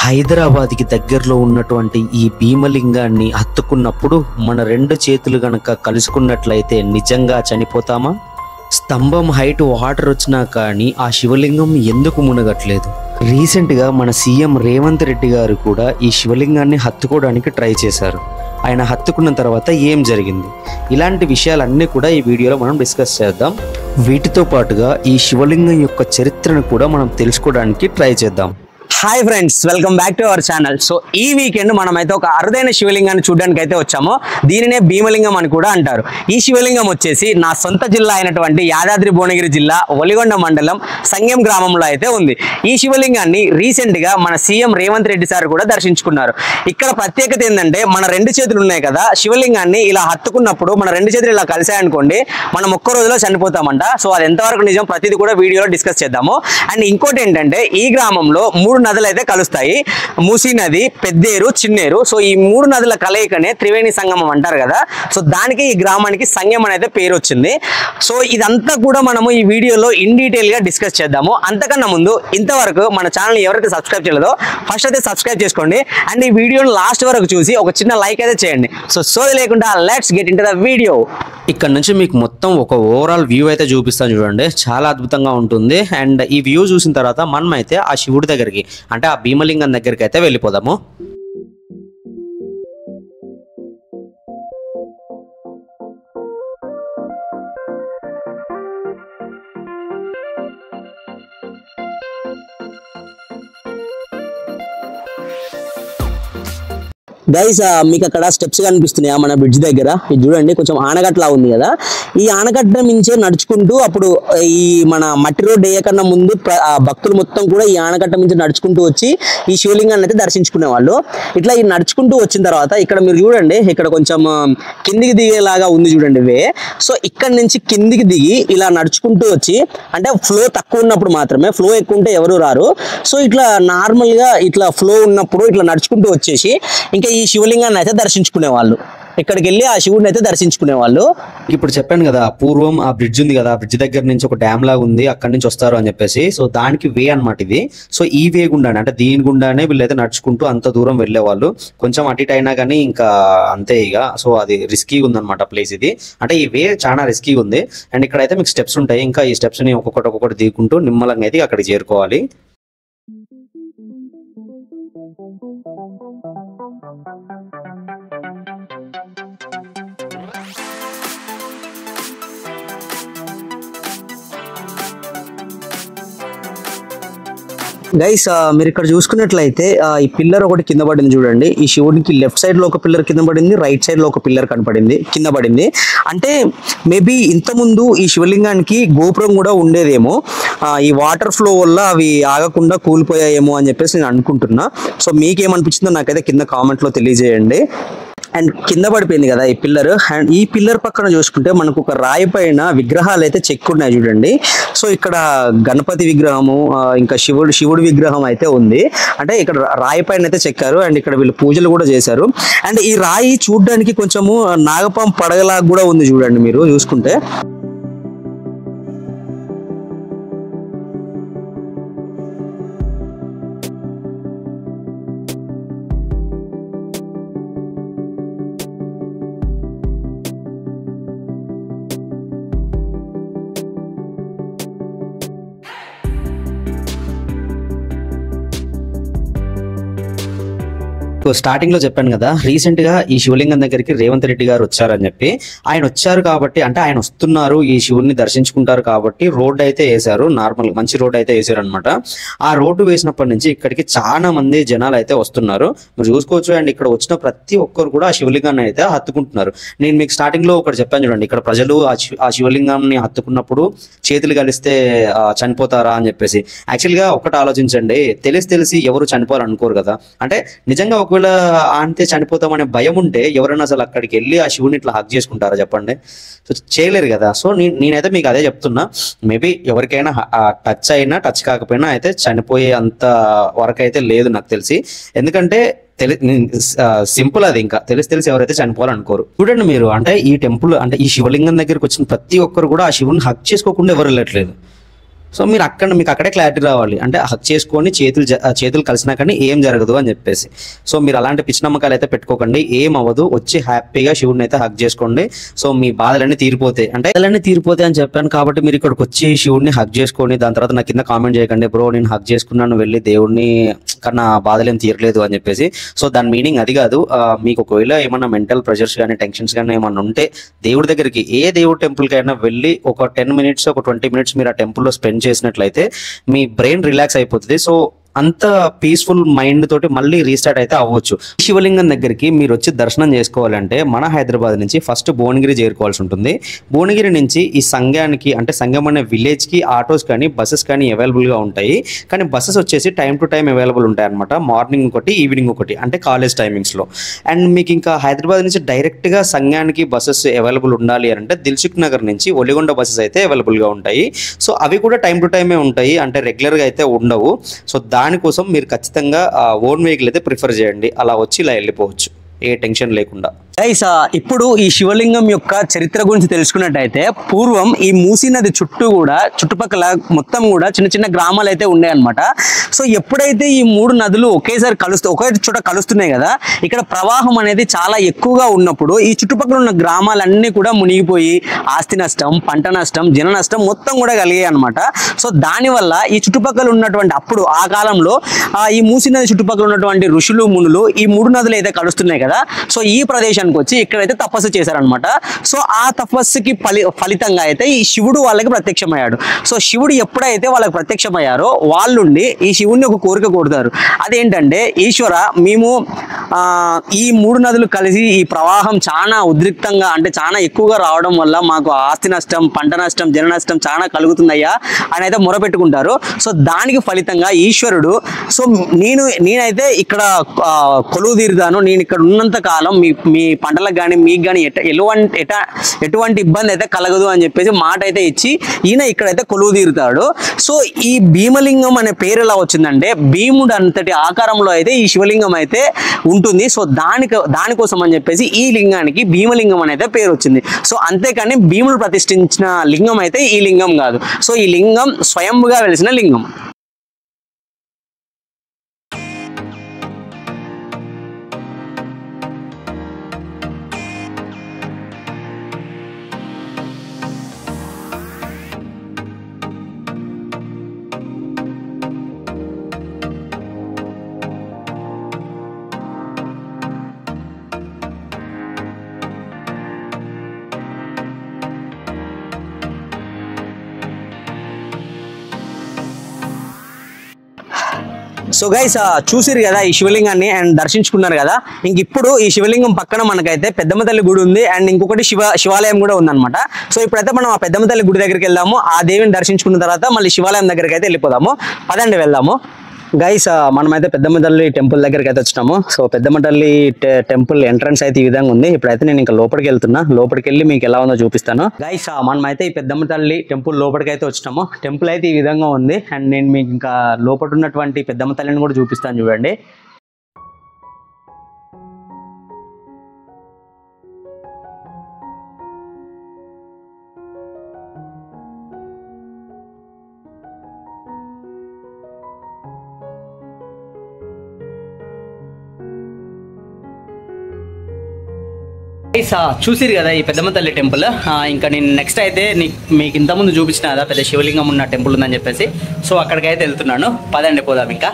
హైదరాబాద్కి దగ్గరలో ఉన్నటువంటి ఈ భీమలింగాన్ని హత్తుకున్నప్పుడు మన రెండు చేతులు గనక కలుసుకున్నట్లయితే నిజంగా చనిపోతామా? స్తంభం హైట్ వాటర్ వచ్చినా కానీ ఆ శివలింగం ఎందుకు మునగట్లేదు? రీసెంట్గా మన సీఎం రేవంత్ రెడ్డి గారు కూడా ఈ శివలింగాన్ని హత్తుకోవడానికి ట్రై చేశారు. ఆయన హత్తుకున్న తర్వాత ఏం జరిగింది? ఇలాంటి విషయాలన్నీ కూడా ఈ వీడియోలో మనం డిస్కస్ చేద్దాం. వీటితో పాటుగా ఈ శివలింగం యొక్క చరిత్రను కూడా మనం తెలుసుకోవడానికి ట్రై చేద్దాం. Hi friends, welcome back to our channel. So ఈ వీకెండ్ మనమైతే ఒక అరుదైన శివలింగాన్ని చూడడానికి అయితే వచ్చాము. దీనినే భీమలింగం అని కూడా అంటారు. ఈ శివలింగం వచ్చేసి నా సొంత జిల్లా అయినటువంటి యాదాద్రి భువనగిరి జిల్లా ఒలిగొండ మండలం సంగెం గ్రామంలో అయితే ఉంది. ఈ శివలింగాన్ని రీసెంట్ గా మన సీఎం రేవంత్ రెడ్డి సార్ కూడా దర్శించుకున్నారు. ఇక్కడ ప్రత్యేకత ఏంటంటే మన రెండు చేతులు ఉన్నాయి కదా, శివలింగాన్ని ఇలా హత్తుకున్నప్పుడు మన రెండు చేతులు ఇలా కలిసాయనుకోండి మనం ఒక్క రోజులో చనిపోతామంట. సో అది ఎంతవరకు నిజం ప్రతిదీ కూడా వీడియోలో డిస్కస్ చేద్దాము. అండ్ ఇంకోటి ఏంటంటే ఈ గ్రామంలో 3 నదులు అయితే కలుస్తాయి. మూసీ నది, పెద్దేరు, చిన్నేరు. సో ఈ 3 నదుల కలయికనే త్రివేణి సంగమం అంటారు కదా. సో దానికి ఈ గ్రామానికి సంగమం అనేది పేరు వచ్చింది. సో ఇదంతా కూడా మనము ఈ వీడియోలో ఇన్ డీటెయిల్ గా డిస్కస్ చేద్దాము. అంతకన్నా ముందు ఇంతవరకు మన ఛానల్ ఎవరైతే సబ్స్క్రైబ్ చేయలేదో ఫస్ట్ అయితే సబ్స్క్రైబ్ చేసుకోండి. అండ్ ఈ వీడియోని లాస్ట్ వరకు చూసి ఒక చిన్న లైక్ అయితే చేయండి. సో సోది లేకుండా let's get into the video. ఇక్కడ నుంచి మీకు మొత్తం ఒక ఓవరాల్ వ్యూ అయితే చూపిస్తాను చూడండి, చాలా అద్భుతంగా ఉంటుంది. అండ్ ఈ వ్యూ చూసిన తర్వాత మనం అయితే ఆ శివుడి దగ్గరికి అంటే ఆ భీమలింగం దగ్గరికి అయితే వెళ్ళిపోదాము. గైస్, మీకు అక్కడ స్టెప్స్ కనిపిస్తున్నాయా మన బ్రిడ్జ్ దగ్గర? ఇది చూడండి, కొంచెం ఆనకట్టలా ఉంది కదా. ఈ ఆనకట్ట మించే నడుచుకుంటూ అప్పుడు ఈ మన మట్టి రోడ్డు వేయకన్నా ముందు భక్తులు మొత్తం కూడా ఈ ఆనకట్ట మించి నడుచుకుంటూ వచ్చి ఈ శివలింగాన్ని అయితే దర్శించుకునే వాళ్ళు. ఇట్లా ఈ నడుచుకుంటూ వచ్చిన తర్వాత ఇక్కడ మీరు చూడండి, ఇక్కడ కొంచెం కిందికి దిగేలాగా ఉంది చూడండి వే. సో ఇక్కడ నుంచి కిందికి దిగి ఇలా నడుచుకుంటూ వచ్చి, అంటే ఫ్లో తక్కువ ఉన్నప్పుడు మాత్రమే, ఫ్లో ఎక్కువ ఉంటే ఎవరు రారు. సో ఇట్లా నార్మల్గా ఇట్లా ఫ్లో ఉన్నప్పుడు ఇట్లా నడుచుకుంటూ వచ్చేసి ఇంకా ఈ శివలింగాన్ని అయితే దర్శించుకునే వాళ్ళు. ఇక్కడికి వెళ్ళి ఆ శివుడిని అయితే దర్శించుకునే వాళ్ళు. ఇప్పుడు చెప్పాను కదా, పూర్వం ఆ బ్రిడ్జ్ ఉంది కదా, ఆ బ్రిడ్జ్ దగ్గర నుంచి ఒక డ్యామ్ లాగా ఉంది, అక్కడి నుంచి వస్తారు అని చెప్పేసి. సో దానికి వే అనమాట ఇది. సో ఈ వే గుండానే, అంటే దీని గుండానే వీళ్ళైతే నడుచుకుంటూ అంత దూరం వెళ్ళేవాళ్ళు. కొంచెం అటు ఇటు అయినా కానీ ఇంకా అంతే ఇక. సో అది రిస్కీగా ఉందన్నమాట ప్లేస్ ఇది. అంటే ఈ వే చాలా రిస్కీగా ఉంది. అండ్ ఇక్కడైతే మీకు స్టెప్స్ ఉంటాయి. ఇంకా ఈ స్టెప్స్ ని ఒక్కొక్కటి దిగుకుంటూ నిమ్మలంగా అయితే అక్కడికి చేరుకోవాలి. గైస్, మీరు ఇక్కడ చూసుకున్నట్లయితే ఈ పిల్లర్ ఒకటి కింద పడింది చూడండి. ఈ శివుడికి లెఫ్ట్ సైడ్ లో ఒక పిల్లర్ కింద పడింది, రైట్ సైడ్ లో ఒక పిల్లర్ కింద పడింది. అంటే మేబీ ఇంతకుముందు ఈ శివలింగానికి గోపురం కూడా ఉండేదేమో. ఈ వాటర్ ఫ్లో వల్ల అవి ఆగకుండా కూలిపోయాయేమో అని చెప్పేసి నేను అనుకుంటున్నా. సో మీకేమనిపించిందో నాకైతే కింద కామెంట్ లో తెలియజేయండి. అండ్ కింద పడిపోయింది కదా ఈ పిల్లర్. అండ్ ఈ పిల్లర్ పక్కన చూసుకుంటే మనకు ఒక రాయి పైన విగ్రహాలు అయితే చెక్కున్నాయి చూడండి. సో ఇక్కడ గణపతి విగ్రహము, ఇంకా శివుడి విగ్రహం అయితే ఉంది. అంటే ఇక్కడ రాయి పైన అయితే చెక్కారు. అండ్ ఇక్కడ వీళ్ళు పూజలు కూడా చేశారు. అండ్ ఈ రాయి చూడడానికి కొంచెము నాగపాం పడగలాగా కూడా ఉంది చూడండి మీరు చూసుకుంటే. స్టార్టింగ్ లో చెప్పాను కదా, రీసెంట్ గా ఈ శివలింగం దగ్గరికి రేవంత్ రెడ్డి గారు వచ్చారని చెప్పి. ఆయన వచ్చారు కాబట్టి, అంటే ఆయన వస్తున్నారు, ఈ శివుని దర్శించుకుంటారు కాబట్టి రోడ్డు అయితే వేశారు. నార్మల్ మంచి రోడ్డు అయితే వేసారు అనమాట. ఆ రోడ్డు వేసినప్పటి నుంచి ఇక్కడికి చాలా మంది జనాలు అయితే వస్తున్నారు, మీరు చూసుకోవచ్చు. అండ్ ఇక్కడ వచ్చిన ప్రతి ఒక్కరు కూడా ఆ శివలింగాన్ని అయితే హత్తుకుంటున్నారు. నేను మీకు స్టార్టింగ్ లో ఒకటి చెప్పాను చూడండి, ఇక్కడ ప్రజలు ఆ శివలింగాన్ని హత్తుకున్నప్పుడు చేతులు కలిస్తే చనిపోతారా అని చెప్పేసి. యాక్చువల్ గా ఒకటి ఆలోచించండి, తెలిసి ఎవరు చనిపోవాలనుకోరు కదా. అంటే నిజంగా ఒకవేళ అంతే చనిపోతామనే భయం ఉంటే ఎవరైనా అసలు అక్కడికి వెళ్ళి ఆ శివుని ఇట్లా హక్ చేసుకుంటారా చెప్పండి? సో చేయలేరు కదా. సో నేనైతే మీకు అదే చెప్తున్నా, మేబీ ఎవరికైనా టచ్ అయినా టచ్ కాకపోయినా అయితే చనిపోయే అంత వరకు అయితే లేదు నాకు తెలిసి. ఎందుకంటే సింపుల్ అది, ఇంకా తెలిసి ఎవరైతే చనిపోవాలనుకోరు. చూడండి మీరు, అంటే ఈ టెంపుల్ అంటే ఈ శివలింగం దగ్గరికి వచ్చిన ప్రతి ఒక్కరు కూడా ఆ శివుని హక్ చేసుకోకుండా ఎవరు వెళ్ళట్లేదు. సో మీరు మీకు అక్కడే క్లారిటీ రావాలి, అంటే హక్ చేసుకొని చేతులు కలిసినా కానీ ఏం జరగదు అని చెప్పేసి. సో మీరు అలాంటి పిచ్చి నమ్మకాలు అయితే పెట్టుకోకండి, ఏం అవ్వదు, వచ్చి హ్యాపీగా శివుడిని అయితే హక్ చేసుకోండి. సో మీ బాధలన్నీ తీరిపోతాయి, అంటే బాధలన్నీ తీరిపోతాయి అని చెప్పాను కాబట్టి మీరు ఇక్కడికి వచ్చి శివుడిని హక్ చేసుకొని దాని తర్వాత నా కింద కామెంట్ చేయకండి, బ్రో నేను హక్ చేసుకున్నాను వెళ్ళి దేవుడిని కన్నా బాధలేం తీరలేదు అని చెప్పేసి. సో దాని మీనింగ్ అది కాదు. మీకు ఒకవేళ ఏమన్నా మెంటల్ ప్రెషర్స్ కానీ టెన్షన్స్ కానీ ఏమన్నా ఉంటే దేవుడి దగ్గరికి ఏ దేవుడి టెంపుల్కి అయినా వెళ్ళి ఒక 10 minutes ఒక 20 minutes మీరు ఆ టెంపుల్లో స్పెండ్ చేసినట్లయితే మీ బ్రెయిన్ రిలాక్స్ అయిపోతుంది. సో అంత పీస్ఫుల్ మైండ్ తోటి మళ్ళీ రీస్టార్ట్ అయితే అవ్వచ్చు. శివలింగం దగ్గరికి మీరు వచ్చి దర్శనం చేసుకోవాలంటే మన హైదరాబాద్ నుంచి ఫస్ట్ భువనగిరి చేరుకోవాల్సి ఉంటుంది. భువనగిరి నుంచి ఈ సంఘానికి, అంటే సంఘం అనే విలేజ్కి ఆటోస్ కానీ బస్సెస్ కానీ అవైలబుల్గా ఉంటాయి. కానీ బస్సెస్ వచ్చేసి టైం టు టైం అవైలబుల్ ఉంటాయి అనమాట. మార్నింగ్ ఒకటి, ఈవినింగ్ ఒకటి, అంటే కాలేజ్ టైమింగ్స్లో. అండ్ మీకు ఇంకా హైదరాబాద్ నుంచి డైరెక్ట్గా సంఘానికి బస్సెస్ అవైలబుల్ ఉండాలి అంటే దిల్సుఖ్ నగర్ నుంచి ఒలిగొండ బస్సెస్ అయితే అవైలబుల్గా ఉంటాయి. సో అవి కూడా టైం టు టైమే ఉంటాయి, అంటే రెగ్యులర్గా అయితే ఉండవు. సో దానికోసం మీరు ఖచ్చితంగా ఓన్ వెహికల్ అయితే ప్రిఫర్ చేయండి, అలా వచ్చి ఇలా వెళ్ళిపోవచ్చు ఏ టెన్షన్ లేకుండా. గైస్ ఇప్పుడు ఈ శివలింగం యొక్క చరిత్ర గురించి తెలుసుకున్నట్టయితే పూర్వం ఈ మూసీ నది చుట్టుపక్కల మొత్తం కూడా చిన్న చిన్న గ్రామాలు అయితే ఉన్నాయన్నమాట. సో ఎప్పుడైతే ఈ 3 నదులు ఒకే చోట కలుస్తున్నాయి కదా, ఇక్కడ ప్రవాహం అనేది చాలా ఎక్కువగా ఉన్నప్పుడు ఈ చుట్టుపక్కల ఉన్న గ్రామాలన్నీ కూడా మునిగిపోయి ఆస్తి నష్టం, పంట నష్టం, జన నష్టం మొత్తం కూడా కలిగాయి అనమాట. సో దానివల్ల ఈ చుట్టుపక్కల ఉన్నటువంటి అప్పుడు ఆ కాలంలో ఈ మూసీ నది చుట్టుపక్కల ఉన్నటువంటి ఋషులు మునులు ఈ 3 నదులు అయితే కలుస్తున్నాయి కదా, సో ఈ ప్రదేశానికి వచ్చి ఇక్కడైతే తపస్సు చేశారనమాట. సో ఆ తపస్సుకి ఫలితంగా అయితే ఈ శివుడు వాళ్ళకి ప్రత్యక్షమయ్యాడు. సో శివుడు ఎప్పుడైతే వాళ్ళకి ప్రత్యక్షమయ్యారో వాళ్ళుండి ఈ శివుడిని ఒక కోరిక కోరుతారు. అదేంటంటే, ఈశ్వర మేము ఈ 3 నదులు కలిసి ఈ ప్రవాహం చాలా ఉద్రిక్తంగా, అంటే చాలా ఎక్కువగా రావడం వల్ల మాకు ఆస్తి నష్టం, పంట నష్టం, జన నష్టం చాలా కలుగుతుందయ్యా అని అయితే మొరపెట్టుకుంటారు. సో దానికి ఫలితంగా ఈశ్వరుడు, సో నేనైతే ఇక్కడ కొలువు తీరుతాను, నేను ఇక్కడ ఉన్నంత కాలం మీ పంటలకు కానీ మీకు కానీ ఎటువంటి ఇబ్బంది అయితే కలగదు అని చెప్పేసి మాట అయితే ఇచ్చి ఈయన ఇక్కడైతే కొలువు తీరుతాడు. సో ఈ భీమలింగం అనే పేరు ఎలా వచ్చిందంటే, భీముడు అంతటి ఆకారంలో అయితే ఈ శివలింగం అయితే ఉంటుంది. సో దానికోసం అని చెప్పేసి ఈ లింగానికి భీమలింగం అనేది పేరు వచ్చింది. సో అంతేకాని భీముడు ప్రతిష్ఠించిన లింగం అయితే ఈ లింగం కాదు. సో ఈ లింగం స్వయంగా వెలిసిన లింగం. సో గైస్ చూసిరు కదా ఈ శివలింగాన్ని అండ్ దర్శించుకున్నారు కదా. ఇంక ఇప్పుడు ఈ శివలింగం పక్కన మనకైతే పెద్దమ్మ తల్లి గుడి ఉంది అండ్ ఇంకొకటి శివాలయం కూడా ఉందన్నమాట. సో ఇప్పుడైతే మనం ఆ పెద్దమ్మ తల్లి గుడి దగ్గరికి వెళ్దాము. ఆ దేవిని దర్శించుకున్న తర్వాత మళ్ళీ శివాలయం దగ్గరికి అయితే వెళ్ళిపోదాము. పదండి వెళ్దాము. గైస్ మనమైతే పెద్దమ్మ తల్లి టెంపుల్ దగ్గరికి అయితే వచ్చినాము. సో పెద్దమ్మ తల్లి టెంపుల్ ఎంట్రన్స్ అయితే ఈ విధంగా ఉంది. ఇప్పుడైతే నేను ఇంకా లోపలికి వెళ్తున్నా, లోపలికి వెళ్ళి మీకు ఎలా ఉందో చూపిస్తాను. గైస్ మనమైతే ఈ పెద్దమ్మ తల్లి టెంపుల్ లోపలికి అయితే వచ్చినాము. టెంపుల్ అయితే ఈ విధంగా ఉంది అండ్ నేను మీకు ఇంకా లోపల ఉన్నటువంటి పెద్దమ్మ తల్లిని కూడా చూపిస్తాను చూడండి. చూసిరు కదా ఈ పెద్దమ్మ తల్లి టెంపుల్. ఇంకా నేను నెక్స్ట్ అయితే మీకు ఇంతకుముందు చూపించిన కదా పెద్ద శివలింగం ఉన్న టెంపుల్ ఉందని చెప్పేసి, సో అక్కడికైతే వెళ్తున్నాను. పదండి పోదాం. ఇంకా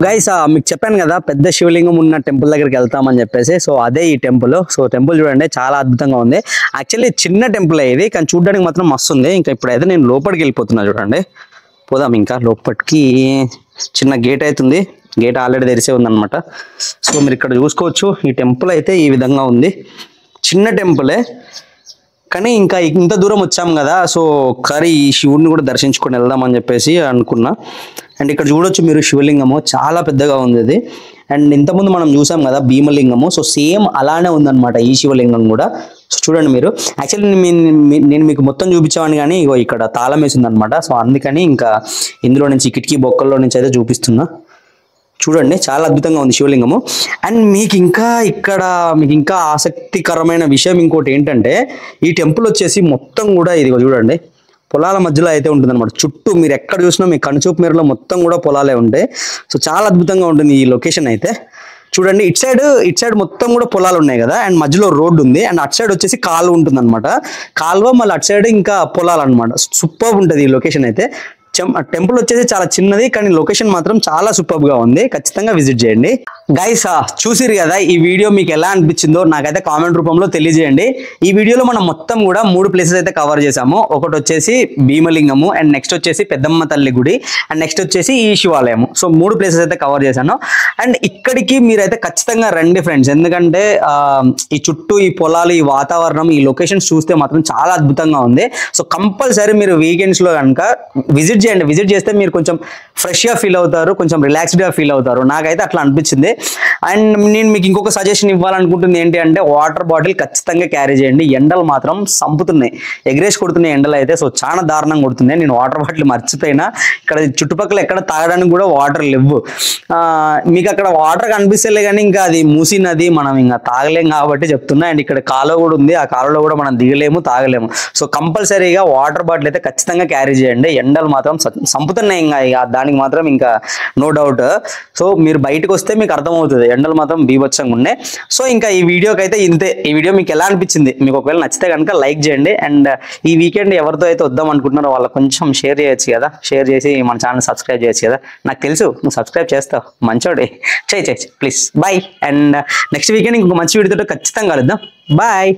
గైస్ మీకు చెప్పాను కదా పెద్ద శివలింగం ఉన్న టెంపుల్ దగ్గరికి వెళ్తామని చెప్పేసి. సో అదే ఈ టెంపుల్. సో టెంపుల్ చూడండి చాలా అద్భుతంగా ఉంది. యాక్చువల్లీ చిన్న టెంపుల్ ఇది, కానీ చూడడానికి మాత్రం మస్తు ఉంది. ఇంకా ఇప్పుడైతే నేను లోపలికి వెళ్ళిపోతున్నా చూడండి. పోదాం ఇంకా లోపలికి. చిన్న గేట్ అవుతుంది, గేట్ ఆల్రెడీ తెరిసే ఉందన్నమాట. సో మీరు ఇక్కడ చూసుకోవచ్చు ఈ టెంపుల్ అయితే ఈ విధంగా ఉంది. చిన్న టెంపులే కానీ ఇంకా ఇంత దూరం వచ్చాం కదా, సో ఒకసారి ఈ శివుడిని కూడా దర్శించుకొని వెళ్దామని చెప్పేసి అనుకున్నా. అండ్ ఇక్కడ చూడొచ్చు మీరు శివలింగము చాలా పెద్దగా ఉంది ఇది. అండ్ ఇంతకుముందు మనం చూసాం కదా భీమలింగము, సో సేమ్ అలానే ఉందన్నమాట ఈ శివలింగం కూడా. సో చూడండి మీరు, యాక్చువల్లీ నేను మీకు మొత్తం చూపించామని కానీ ఇగో ఇక్కడ తాళం వేసింది అనమాట. సో అందుకని ఇంకా ఇందులో నుంచి కిటికీ బొక్కల్లో నుంచి అయితే చూపిస్తున్నా. చూడండి చాలా అద్భుతంగా ఉంది శివలింగము. అండ్ మీకు ఇంకా ఆసక్తికరమైన విషయం ఇంకోటి ఏంటంటే, ఈ టెంపుల్ వచ్చేసి మొత్తం కూడా ఇది చూడండి పొలాల మధ్యలో అయితే ఉంటుంది అనమాట. చుట్టూ మీరు ఎక్కడ చూసినా మీ కనుచూపు మేరలో మొత్తం కూడా పొలాలే ఉంటాయి. సో చాలా అద్భుతంగా ఉంటుంది ఈ లొకేషన్ అయితే. చూడండి ఇట్ సైడ్ మొత్తం కూడా పొలాలు ఉన్నాయి కదా, అండ్ మధ్యలో రోడ్డు ఉంది, అండ్ అటు సైడ్ వచ్చేసి కాలువ ఉంటుంది అనమాట. కాలువ మళ్ళీ అటు సైడ్ ఇంకా పొలాలు అనమాట. సూపర్ ఉంటుంది ఈ లొకేషన్ అయితే. టెంపుల్ వచ్చేసి చాలా చిన్నది, కానీ లొకేషన్ మాత్రం చాలా సూపర్ గా ఉంది. ఖచ్చితంగా విజిట్ చేయండి. గైస్ చూసిరు కదా, ఈ వీడియో మీకు ఎలా అనిపించిందో నాకైతే కామెంట్ రూపంలో తెలియజేయండి. ఈ వీడియోలో మనం మొత్తం కూడా 3 ప్లేసెస్ అయితే కవర్ చేసాము. ఒకటి వచ్చేసి భీమలింగము, అండ్ నెక్స్ట్ వచ్చేసి పెద్దమ్మ తల్లి గుడి, అండ్ నెక్స్ట్ వచ్చేసి ఈ శివాలయము. సో 3 ప్లేసెస్ అయితే కవర్ చేశాను. అండ్ ఇక్కడికి మీరైతే ఖచ్చితంగా రండి ఫ్రెండ్స్, ఎందుకంటే ఈ చుట్టూ ఈ పొలాలు, ఈ వాతావరణం, ఈ లొకేషన్స్ చూస్తే మాత్రం చాలా అద్భుతంగా ఉంది. సో కంపల్సరీ మీరు వీకెండ్స్ లో కనుక విజిట్ చేస్తే మీరు కొంచెం ఫ్రెష్ గా ఫీల్ అవుతారు, కొంచెం రిలాక్స్డ్ గా ఫీల్ అవుతారు. నాకైతే అట్లా అనిపించింది. అండ్ నేను మీకు ఇంకొక సజెషన్ ఇవ్వాలనుకుంటుంది ఏంటి అంటే, వాటర్ బాటిల్ ఖచ్చితంగా క్యారీ చేయండి. ఎండలు మాత్రం సంపుతున్నాయి, ఎగరేసి కొడుతున్నాయి ఎండలు అయితే. సో చాలా దారుణంగా కొడుతున్నాయి. నేను వాటర్ బాటిల్ మర్చిపోయినా, ఇక్కడ చుట్టుపక్కల ఎక్కడ తాగడానికి కూడా వాటర్ లేవు. మీకు అక్కడ వాటర్ కనిపిస్తలే కానీ ఇంకా అది మూసి నది, మనం ఇంకా తాగలేం కాబట్టి చెప్తున్నా. అండ్ ఇక్కడ కాలువ కూడా ఉంది, ఆ కాలువలో కూడా మనం దిగలేము, తాగలేము. సో కంపల్సరీగా వాటర్ బాటిల్ అయితే ఖచ్చితంగా క్యారీ చేయండి. ఎండలు మాత్రం సంపుతున్నాయి, ఇంకా దానికి మాత్రం ఇంకా నో డౌట్. సో మీరు బయటకు వస్తే మీకు అర్థమవుతుంది, ఎండలు మాత్రం బీభత్సంగా ఉన్నాయి. సో ఇంకా ఈ వీడియోకి అయితే ఇంతే. ఈ వీడియో మీకు ఎలా అనిపించింది? మీకు ఒకవేళ నచ్చితే కనుక లైక్ చేయండి. అండ్ ఈ వీకెండ్ ఎవరితో అయితే వద్దాం అనుకుంటున్నారో వాళ్ళకి కొంచెం షేర్ చేయొచ్చు కదా, షేర్ చేసి మన ఛానల్ సబ్స్క్రైబ్ చేయొచ్చు కదా. నాకు తెలుసు నువ్వు సబ్స్క్రైబ్ చేస్తావు, మంచోడే. చేయి please. Bye. And next weekend ఇంకొక మంచి వీడియోతో ఖచ్చితంగా కలుద్దాం. బాయ్.